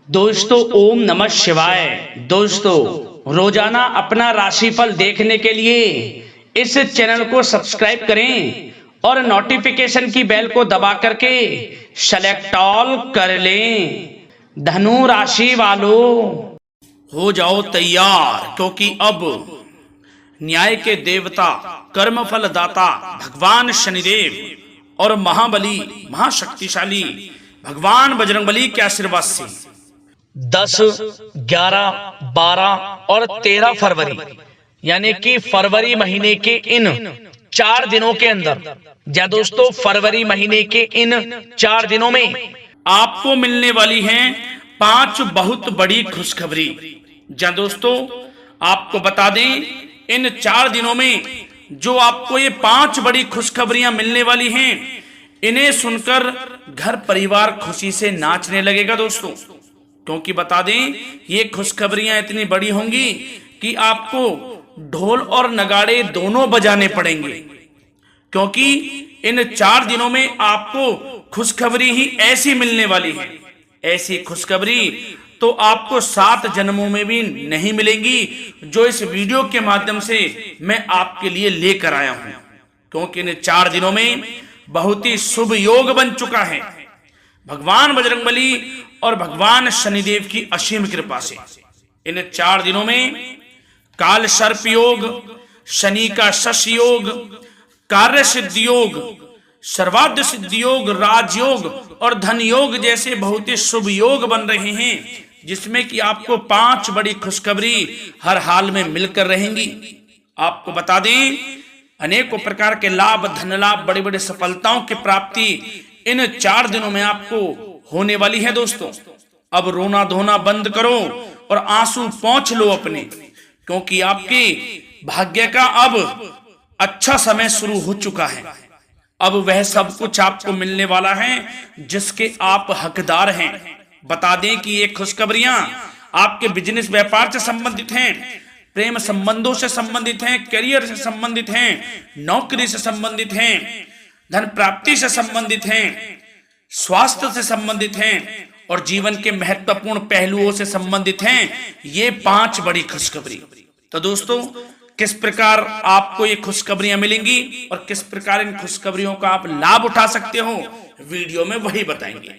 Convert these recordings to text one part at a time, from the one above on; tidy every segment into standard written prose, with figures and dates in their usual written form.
दोस्तों ओम नमः शिवाय। दोस्तों रोजाना अपना राशिफल देखने के लिए इस चैनल को सब्सक्राइब करें और नोटिफिकेशन की बेल को दबा करके सेलेक्ट ऑल कर लें। धनु राशि वालों हो जाओ तैयार, क्योंकि अब न्याय के देवता, कर्मफल दाता भगवान शनिदेव और महाबली महाशक्तिशाली भगवान बजरंगबली के आशीर्वाद से 10, 11, 12 और 13 फरवरी यानी कि फरवरी महीने के इन 4 दिनों के अंदर, या दोस्तों फरवरी महीने के इन 4 दिनों में आपको मिलने वाली हैं 5 बहुत बड़ी खुशखबरी। या दोस्तों आपको बता दें, इन 4 दिनों में जो आपको ये 5 बड़ी खुशखबरियां मिलने वाली हैं, इन्हें सुनकर घर परिवार खुशी से नाचने लगेगा दोस्तों। क्योंकि बता दें, ये खुशखबरियां इतनी बड़ी होंगी कि आपको ढोल और नगाड़े दोनों बजाने पड़ेंगे, क्योंकि इन 4 दिनों में आपको खुशखबरी ही ऐसी मिलने वाली है। ऐसी खुशखबरी तो आपको 7 जन्मों में भी नहीं मिलेंगी, जो इस वीडियो के माध्यम से मैं आपके लिए लेकर आया हूं। क्योंकि इन 4 दिनों में बहुत ही शुभ योग बन चुका है भगवान बजरंगबली और भगवान शनिदेव की असीम कृपा से। इन 4 दिनों में काल सर्प योग, शनि का शश योग, कार्य सिद्धि योग, सर्वाद्य सिद्धि योग, राजयोग और धन योग जैसे बहुत ही शुभ योग बन रहे हैं, जिसमें कि आपको 5 बड़ी खुशखबरी हर हाल में मिलकर रहेंगी। आपको बता दें, अनेकों प्रकार के लाभ, धन लाभ, बड़ी बड़ी सफलताओं की प्राप्ति इन 4 दिनों में आपको होने वाली है दोस्तों। अब रोना धोना बंद करो और आंसू पोंछ लो अपने, क्योंकि आपके भाग्य का अब अच्छा समय शुरू हो चुका है। अब वह सब कुछ आपको मिलने वाला है जिसके आप हकदार हैं। बता दें कि ये खुशखबरियां आपके बिजनेस व्यापार से संबंधित हैं, प्रेम संबंधों से संबंधित हैं, करियर से संबंधित हैं, नौकरी से संबंधित हैं, धन प्राप्ति से संबंधित हैं, स्वास्थ्य से संबंधित हैं और जीवन के महत्वपूर्ण पहलुओं से संबंधित हैं। ये 5 बड़ी खुशखबरी। तो दोस्तों, किस प्रकार आपको ये खुशखबरियां मिलेंगी और किस प्रकार इन खुशखबरियों का आप लाभ उठा सकते हो, वीडियो में वही बताएंगे।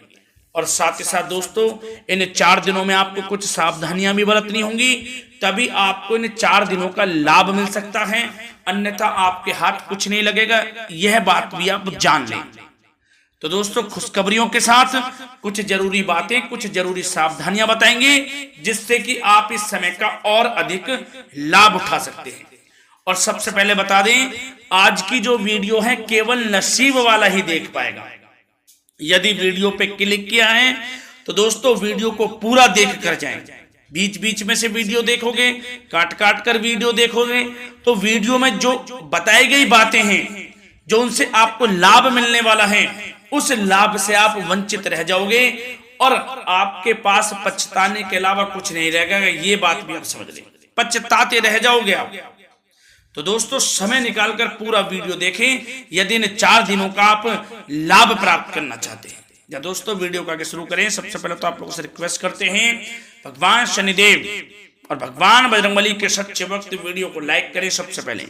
और साथ ही साथ दोस्तों, इन 4 दिनों में आपको कुछ सावधानियां भी बरतनी होंगी, तभी आपको इन 4 दिनों का लाभ मिल सकता है, अन्यथा आपके हाथ कुछ नहीं लगेगा। यह बात भी आप जान लें। तो दोस्तों, खुशखबरियों के साथ कुछ जरूरी बातें, कुछ जरूरी सावधानियां बताएंगे, जिससे कि आप इस समय का और अधिक लाभ उठा सकते हैं। और सबसे पहले बता दें, आज की जो वीडियो है केवल नसीब वाला ही देख पाएगा। यदि वीडियो पे क्लिक किया है तो दोस्तों वीडियो को पूरा देख कर जाएं। बीच बीच में से वीडियो देखोगे, काट काट कर वीडियो देखोगे, तो वीडियो में जो बताई गई बातें हैं, जो उनसे आपको लाभ मिलने वाला है, उस लाभ से आप वंचित रह जाओगे और आपके पास पछताने के अलावा कुछ नहीं रहेगा। ये बात भी आप समझ लें, पछताते रह जाओगे आप। तो दोस्तों, समय निकालकर पूरा वीडियो देखें यदि इन 4 दिनों का आप लाभ प्राप्त करना चाहते हैं। या दोस्तों, वीडियो को आगे शुरू करें। सबसे पहले तो आप लोगों से रिक्वेस्ट करते हैं, भगवान शनिदेव और भगवान बजरंगबली के सच्चे भक्त वीडियो को लाइक करें सबसे पहले,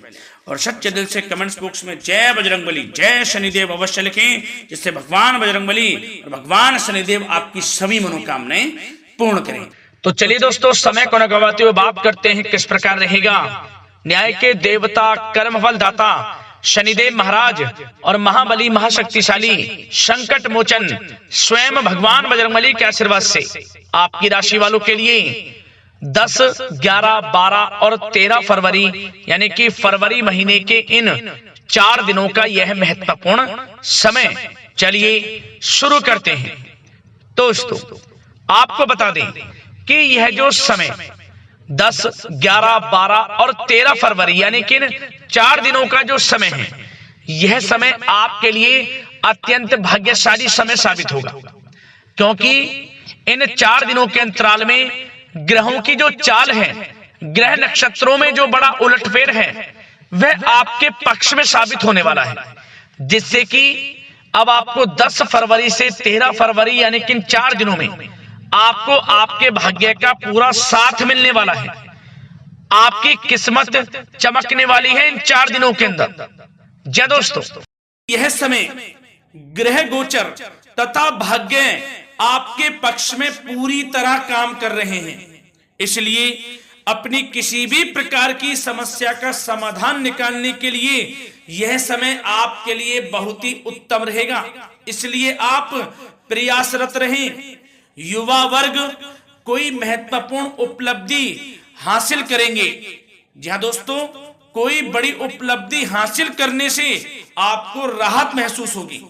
और सच्चे दिल से कमेंट्स बॉक्स में जय बजरंगबली, जय शनिदेव अवश्य लिखें, जिससे भगवान बजरंगबली और भगवान शनिदेव आपकी सभी मनोकामनाएं पूर्ण करें। तो चलिए दोस्तों, समय को न गवाते हुए बात करते हैं किस प्रकार रहेगा न्याय के देवता, कर्मफल दाता शनिदेव महाराज और महाबली महाशक्तिशाली संकट मोचन स्वयं भगवान बजरंगबली के आशीर्वाद से आपकी राशि वालों के लिए 10, 11, 12 और 13 फरवरी यानी कि फरवरी महीने के इन 4 दिनों का यह महत्वपूर्ण समय। चलिए शुरू करते हैं। दोस्तों, आपको बता दें कि यह जो समय 10, 11, 12 और 13 फरवरी यानी कि 4 दिनों का जो समय है, यह समय आपके लिए अत्यंत भाग्यशाली समय साबित होगा। क्योंकि इन 4 दिनों के अंतराल में ग्रहों की जो चाल है, ग्रह नक्षत्रों में जो बड़ा उलटफेर है, वह आपके पक्ष में साबित होने वाला है, जिससे कि अब आपको 10 फरवरी से 13 फरवरी यानी कि 4 दिनों में आपको आपके भाग्य का पूरा साथ मिलने वाला है। आपकी किस्मत चमकने वाली है इन 4 दिनों के अंदर। जय दोस्तों, यह समय ग्रह गोचर तथा भाग्य आपके पक्ष में पूरी तरह काम कर रहे हैं। इसलिए अपनी किसी भी प्रकार की समस्या का समाधान निकालने के लिए यह समय आपके लिए बहुत ही उत्तम रहेगा। इसलिए आप प्रयासरत रहें। युवा वर्ग कोई महत्वपूर्ण उपलब्धि हासिल करेंगे। जी हाँ दोस्तों, कोई बड़ी उपलब्धि हासिल करने से आपको राहत महसूस होगी,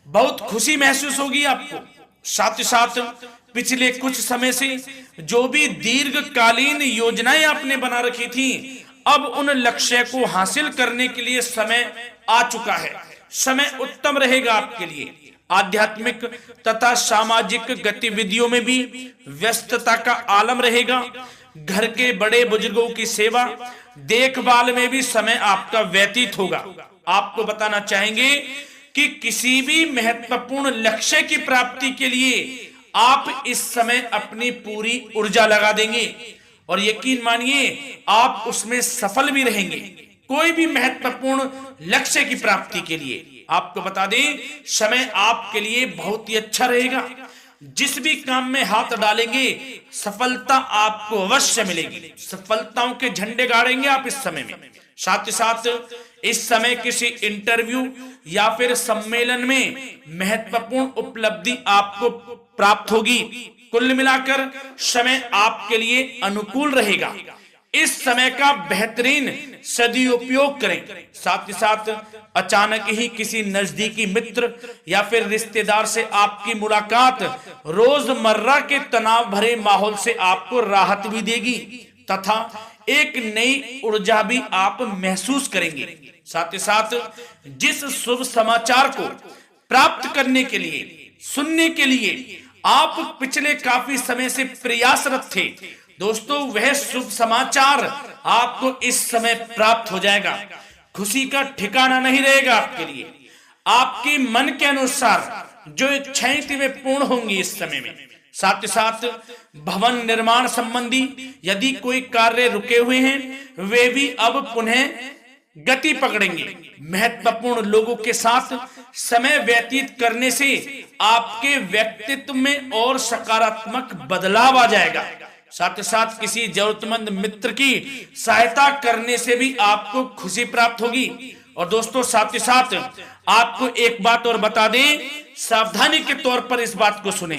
बहुत खुशी महसूस होगी आपको। साथ ही साथ पिछले कुछ समय से जो भी दीर्घकालीन योजनाएं आपने बना रखी थी, अब उन लक्ष्य को हासिल करने के लिए समय आ चुका है। समय उत्तम रहेगा आपके लिए। आध्यात्मिक तथा सामाजिक गतिविधियों में भी व्यस्तता का आलम रहेगा। घर के बड़े बुजुर्गों की सेवा देखभाल में भी समय आपका व्यतीत होगा। आपको बताना चाहेंगे कि किसी भी महत्वपूर्ण लक्ष्य की प्राप्ति के लिए आप इस समय अपनी पूरी ऊर्जा लगा देंगे और यकीन मानिए आप उसमें सफल भी रहेंगे। कोई भी महत्वपूर्ण लक्ष्य की प्राप्ति के लिए आपको बता दें, समय आपके लिए बहुत ही अच्छा रहेगा। जिस भी काम में हाथ डालेंगे सफलता आपको अवश्य मिलेगी। सफलताओं के झंडे गाड़ेंगे आप इस समय में। साथ ही साथ इस समय किसी इंटरव्यू या फिर सम्मेलन में महत्वपूर्ण उपलब्धि आपको प्राप्त होगी। कुल मिलाकर समय आपके लिए अनुकूल रहेगा। इस समय का बेहतरीन सदुपयोग करें। साथ ही साथ अचानक ही किसी नजदीकी मित्र या फिर रिश्तेदार से आपकी मुलाकात रोजमर्रा के तनाव भरे माहौल से आपको राहत भी देगी तथा एक नई ऊर्जा भी आप महसूस करेंगे। साथ ही साथ जिस शुभ समाचार को प्राप्त करने के लिए, सुनने के लिए आप पिछले काफी समय से प्रयासरत थे दोस्तों, वह शुभ समाचार आपको इस समय प्राप्त हो जाएगा। खुशी का ठिकाना नहीं रहेगा आपके लिए। आपके मन के अनुसार जो इच्छाएं थी वे पूर्ण होंगी इस समय में। साथ ही साथ भवन निर्माण संबंधी यदि कोई कार्य रुके हुए हैं वे भी अब पुनः गति पकड़ेंगे। महत्वपूर्ण लोगों के साथ समय व्यतीत करने से आपके व्यक्तित्व में और सकारात्मक बदलाव आ जाएगा। साथ ही साथ किसी जरूरतमंद मित्र की सहायता करने से भी आपको खुशी प्राप्त होगी। और दोस्तों साथ ही साथ आपको एक बात और बता दें, सावधानी के तौर पर इस बात को सुने।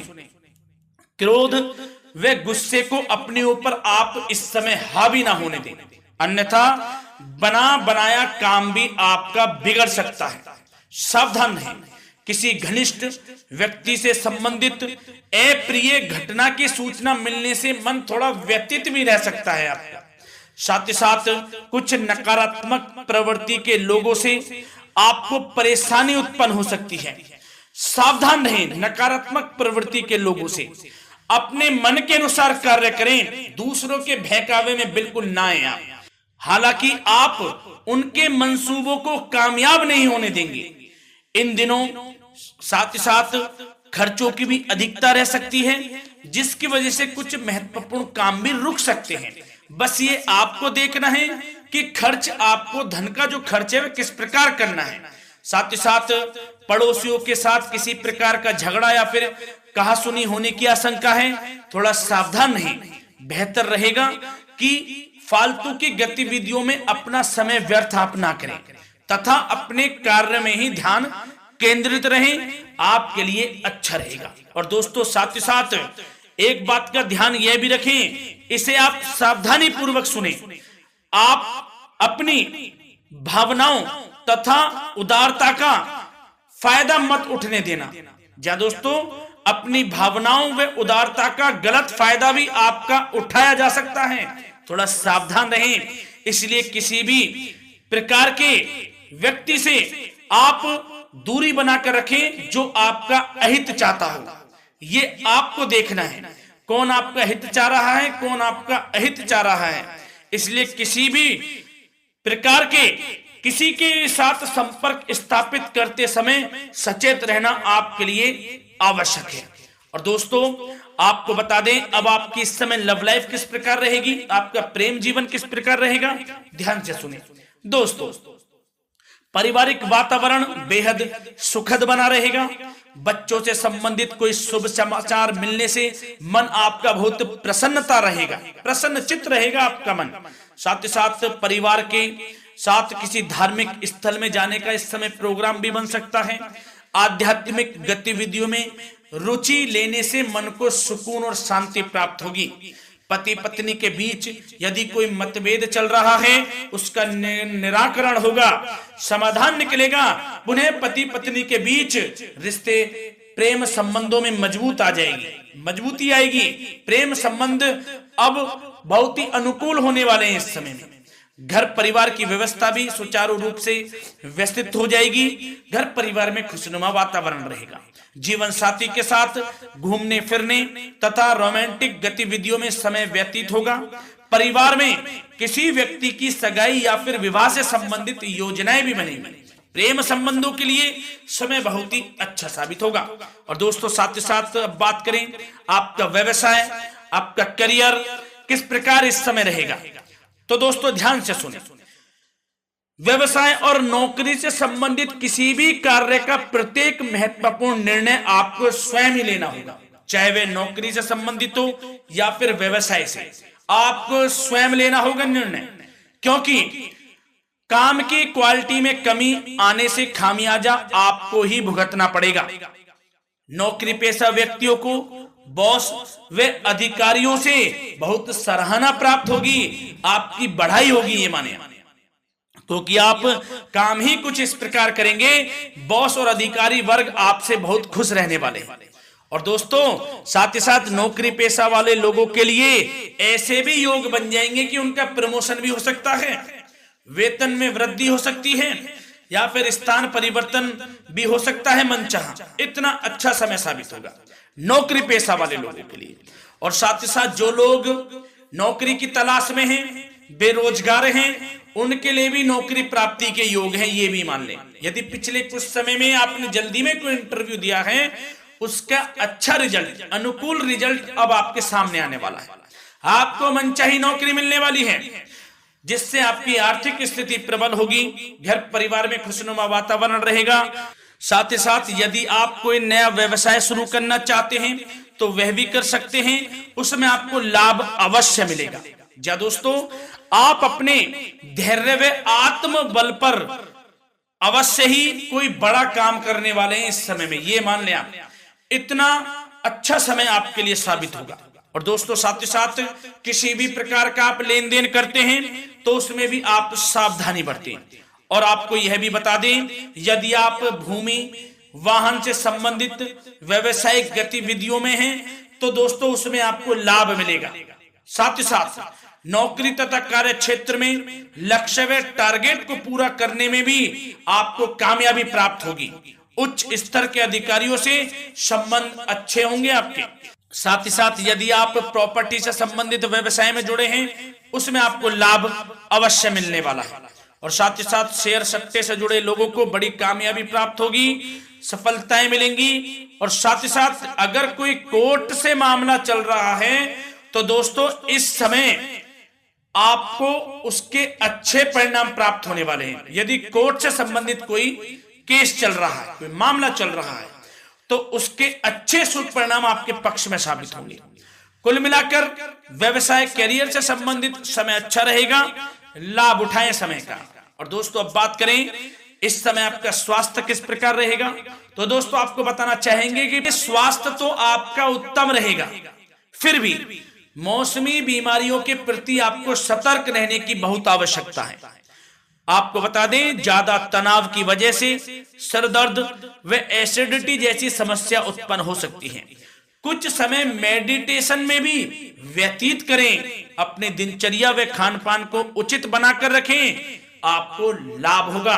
क्रोध व गुस्से को अपने ऊपर आप इस समय हावी ना होने दें, अन्यथा बना बनाया काम भी आपका बिगड़ सकता है। सावधान रहें। किसी घनिष्ठ व्यक्ति से संबंधित अप्रिय घटना की सूचना मिलने से मन थोड़ा व्यतीत भी रह सकता है आपका। साथ ही साथ कुछ नकारात्मक प्रवृत्ति के लोगों से आपको परेशानी उत्पन्न हो सकती है। सावधान रहें नकारात्मक प्रवृत्ति के लोगों से। अपने मन के अनुसार कार्य करें, दूसरों के बहकावे में बिल्कुल ना आए आप। हालांकि आप उनके मंसूबों को कामयाब नहीं होने देंगे इन दिनों। साथ ही साथ खर्चों की भी अधिकता रह सकती है, जिसकी वजह से कुछ महत्वपूर्ण काम भी रुक सकते हैं। बस ये आपको देखना है कि खर्च, आपको धन का जो खर्च है वह किस प्रकार करना है। साथ ही साथ पड़ोसियों के साथ किसी प्रकार का झगड़ा या फिर कहासुनी होने की आशंका है, थोड़ा सावधान रहें। बेहतर रहेगा कि फालतू की गतिविधियों में अपना समय व्यर्थ आप ना करें तथा अपने कार्य में ही ध्यान केंद्रित रहें, आपके लिए अच्छा रहेगा। और दोस्तों साथ ही साथ एक बात का ध्यान यह भी रखें, इसे आप सावधानी पूर्वक सुने। आप अपनी भावनाओं तथा उदारता का फायदा मत उठने देना। जा दोस्तों, अपनी भावनाओं व उदारता का गलत फायदा भी आपका उठाया जा सकता है, थोड़ा सावधान रहें। इसलिए किसी भी प्रकार के व्यक्ति से आप दूरी बनाकर रखें जो आपका अहित चाहता हो। ये आपको देखना है, कौन आपका हित चाह रहा है, कौन आपका अहित चाह रहा है। इसलिए किसी भी प्रकार के किसी के साथ संपर्क स्थापित करते समय सचेत रहना आपके लिए आवश्यक है। और दोस्तों आपको बता दें अब आपकी इस समय लव लाइफ किस प्रकार रहेगी, आपका प्रेम जीवन किस प्रकार रहेगा, ध्यान से सुने दोस्तों। पारिवारिक वातावरण बेहद सुखद बना रहेगा। बच्चों से संबंधित कोई शुभ समाचार मिलने से मन आपका बहुत प्रसन्नता रहेगा, प्रसन्न चित्त रहेगा आपका मन। साथ ही साथ परिवार के साथ किसी धार्मिक स्थल में जाने का इस समय प्रोग्राम भी बन सकता है। आध्यात्मिक गतिविधियों में रुचि लेने से मन को सुकून और शांति प्राप्त होगी। पति पत्नी के बीच यदि कोई मतभेद चल रहा है उसका निराकरण होगा, समाधान निकलेगा। पुनः पति पत्नी के बीच रिश्ते प्रेम संबंधों में मजबूत आ जाएगी, मजबूती आएगी। प्रेम संबंध अब बहुत ही अनुकूल होने वाले हैं इस समय में। घर परिवार की व्यवस्था भी सुचारू रूप से व्यवस्थित हो जाएगी। घर परिवार में खुशनुमा वातावरण रहेगा। जीवन साथी के साथ घूमने फिरने तथा रोमांटिक गतिविधियों में समय व्यतीत होगा। परिवार में किसी व्यक्ति की सगाई या फिर विवाह से संबंधित योजनाएं भी बनेंगी। प्रेम संबंधों के लिए समय बहुत ही अच्छा साबित होगा। और दोस्तों साथ ही साथ अब बात करें आपका व्यवसाय, आपका करियर किस प्रकार इस समय रहेगा, तो दोस्तों ध्यान से सुने। व्यवसाय और नौकरी से संबंधित किसी भी कार्य का प्रत्येक महत्वपूर्ण निर्णय आपको स्वयं ही लेना होगा, चाहे वे नौकरी से संबंधित हो या फिर व्यवसाय से, आपको स्वयं लेना होगा निर्णय। क्योंकि काम की क्वालिटी में कमी आने से खामियाजा आपको ही भुगतना पड़ेगा। नौकरी पेशा व्यक्तियों को बॉस व अधिकारियों से बहुत सराहना प्राप्त होगी, आपकी बढ़ाई होगी ये माने, क्योंकि आप काम ही कुछ इस प्रकार करेंगे, बॉस और अधिकारी वर्ग आपसे बहुत खुश रहने वाले हैं। और दोस्तों साथ ही साथ नौकरी पेशा वाले लोगों के लिए ऐसे भी योग बन जाएंगे कि उनका प्रमोशन भी हो सकता है, वेतन में वृद्धि हो सकती है या फिर स्थान परिवर्तन भी हो सकता है मनचाहा। इतना अच्छा समय साबित होगा नौकरी पेशा वाले लोगों के लिए। और साथ ही साथ जो लोग नौकरी की तलाश में हैं, बेरोजगार हैं, उनके लिए भी नौकरी प्राप्ति के योग हैं, ये भी मान लें। यदि पिछले कुछ समय में आपने जल्दी में कोई इंटरव्यू दिया है, उसका अच्छा रिजल्ट, अनुकूल रिजल्ट अब आपके सामने आने वाला है। आपको मनचाही नौकरी मिलने वाली है, जिससे आपकी आर्थिक स्थिति प्रबल होगी। घर परिवार में खुशनुमा वातावरण रहेगा। साथ ही साथ यदि आप कोई नया व्यवसाय शुरू करना चाहते हैं तो वह भी कर सकते हैं, उसमें आपको लाभ अवश्य मिलेगा। जा दोस्तों आप अपने धैर्य व आत्मबल पर अवश्य ही कोई बड़ा काम करने वाले हैं इस समय में, ये मान लें आप। इतना अच्छा समय आपके लिए साबित होगा। और दोस्तों साथ ही साथ किसी भी प्रकार का आप लेन देन करते हैं तो उसमें भी आप सावधानी बरतें। और आपको यह भी बता दें यदि आप भूमि वाहन से संबंधित व्यवसायिक गतिविधियों में हैं तो दोस्तों उसमें आपको लाभ मिलेगा। साथ ही साथ नौकरी तथा कार्य क्षेत्र में लक्ष्य व टारगेट को पूरा करने में भी आपको कामयाबी प्राप्त होगी। उच्च स्तर के अधिकारियों से संबंध अच्छे होंगे आपके। साथ ही साथ यदि आप प्रॉपर्टी से संबंधित व्यवसाय में जुड़े हैं उसमें आपको लाभ अवश्य मिलने वाला है। और साथ ही साथ शेयर सट्टे से जुड़े लोगों को बड़ी कामयाबी प्राप्त होगी, सफलताएं मिलेंगी। और साथ ही साथ अगर कोई कोर्ट से मामला चल रहा है तो दोस्तों इस समय आपको उसके अच्छे परिणाम प्राप्त होने वाले हैं। यदि कोर्ट से संबंधित कोई केस चल रहा है, कोई मामला चल रहा है, तो उसके अच्छे शुभ परिणाम आपके पक्ष में साबित होंगे। कुल मिलाकर व्यवसाय करियर से संबंधित समय अच्छा रहेगा, लाभ उठाएं समय का। और दोस्तों अब बात करें इस समय आपका स्वास्थ्य किस प्रकार रहेगा, तो दोस्तों आपको बताना चाहेंगे कि स्वास्थ्य तो आपका उत्तम रहेगा, फिर भी मौसमी बीमारियों के प्रति आपको सतर्क रहने की बहुत आवश्यकता है। आपको बता दें ज्यादा तनाव की वजह से सर दर्द व एसिडिटी जैसी समस्या उत्पन्न हो सकती है। कुछ समय मेडिटेशन में भी व्यतीत करें, अपने दिनचर्या व खान पान को उचित बनाकर रखें, आपको लाभ होगा।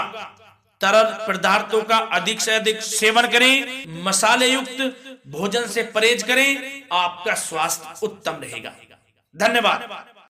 तरल पदार्थों का अधिक से अधिक सेवन करें, मसाले युक्त भोजन से परहेज करें, आपका स्वास्थ्य उत्तम रहेगा। धन्यवाद।